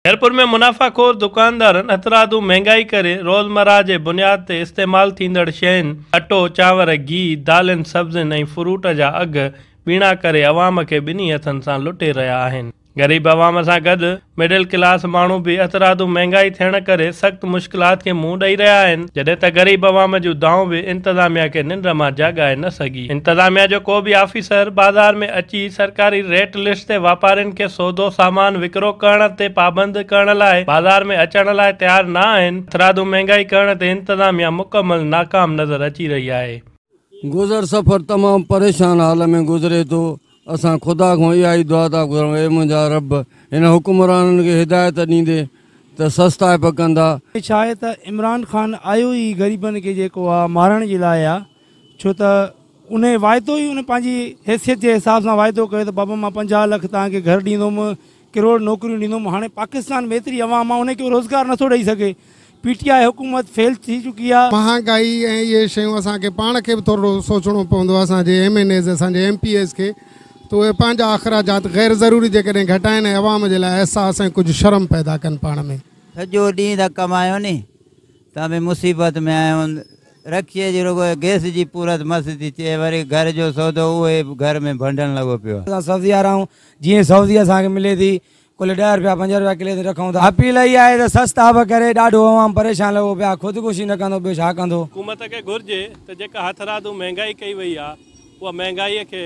खैरपुर में मुनाफ़ाखोर दुकानदारन हथरादू महंगाई करे रोज़मर्रा जे बुनियाद ते इस्तेमाल थींदड़ शयुनि अटो चांवर घी दालिन सब्जिन ऐं फ्रूट जा अघ ॿीणा करे अवाम खे ॿिन्ही हथनि सां लुटे रहिया आहिनि। ग़रीब अवाम सां गॾु मिडिल क्लास माण्हू भी हथरादू महंगाई थियण करे सख़्त मुश्किलात खे मुंहुं ॾेई रहिया आहिनि, जॾहिं त ग़रीब अवाम जूं दाऊं भी इंतज़ामिया खे निंड मां जाॻाए न सघी। इंतज़ामिया जो को भी ऑफिसर बाज़ार में अची सरकारी रेट लिस्ट ते वापारियुनि खे सौदो सामान विकिरो करण ते पाबंद करण लाइ बाज़ार में अचण लाइ तयार न आहिनि। हथरादू महंगाई करण ते इंतज़ामिया मुकमल नाकाम नज़र अची रही आहे। गुज़र सफ़र तमाम परेशान हाल में गुज़रे तो असां खुदा को इहा ई दुआ था करूं, ए मुंहिंजा रब इन हुकुमराननि खे हिदायत ॾींदे त सस्ता पकंदा। छा आहे त इमरान ख़ान आयो ई ग़रीबनि खे जेको आहे मारण जे लाइ आहे, छो त उन वाइदो ई उन पंहिंजी हैसियत जे हिसाब सां वाइदो कयो त बाबा मां 50 लख तव्हांखे घर ॾींदुमि, करोड़ नौकरियूं ॾींदुमि। हाणे पाकिस्तान में एतिरी अवाम आहे उनखे रोज़गार नथो ॾेई सघे। पीटीआई हुकूमत फेल थी चुकी आहे। महांगाई ऐं इहे शयूं असांखे पाण खे बि थोरो सोचणो पवंदो आहे, असांजे MNAs असांजे MPs खे, त उहे पंहिंजा अख़राजात ग़ैर ज़रूरी जेकॾहिं घटाइनि ऐं अवाम जे लाइ अहसास ऐं कुझु शर्म पैदा कनि पाण में। सॼो ॾींहुं त कमायो नी, तव्हां बि मुसीबत में आहियो। रखीअ जी रुगो गैस जी पूरत मस्तु थी थिए, वरी घर जो सौदो उहे घर में भंडण लॻो पियो आहे। असां सब्ज़ी वारा आहियूं, जीअं सब्ज़ी असांखे मिले थी कुल 10 रुपया 5 रुपया किले ते रखूं था। अपील इहा आहे त सस्ता बि करे ॾाढो अवाम परेशान लॻो पिया, ख़ुदकुशी न कंदो, ॿियो छा कंदो। हुकूमत खे घुर्जे त जेका हथरादू महंगाई कई वई आहे उहा महंगाईअ खे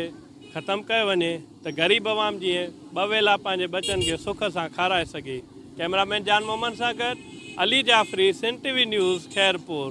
ख़त्म कयो वञे त ग़रीब अवाम जीअं ॿ वेला पंहिंजे बचनि खे सुख सां खाराए सघे। कैमरामैन जान मोहम्मद सां गॾु अली जाफ़री, सिंध TV न्यूज़, खैरपुर।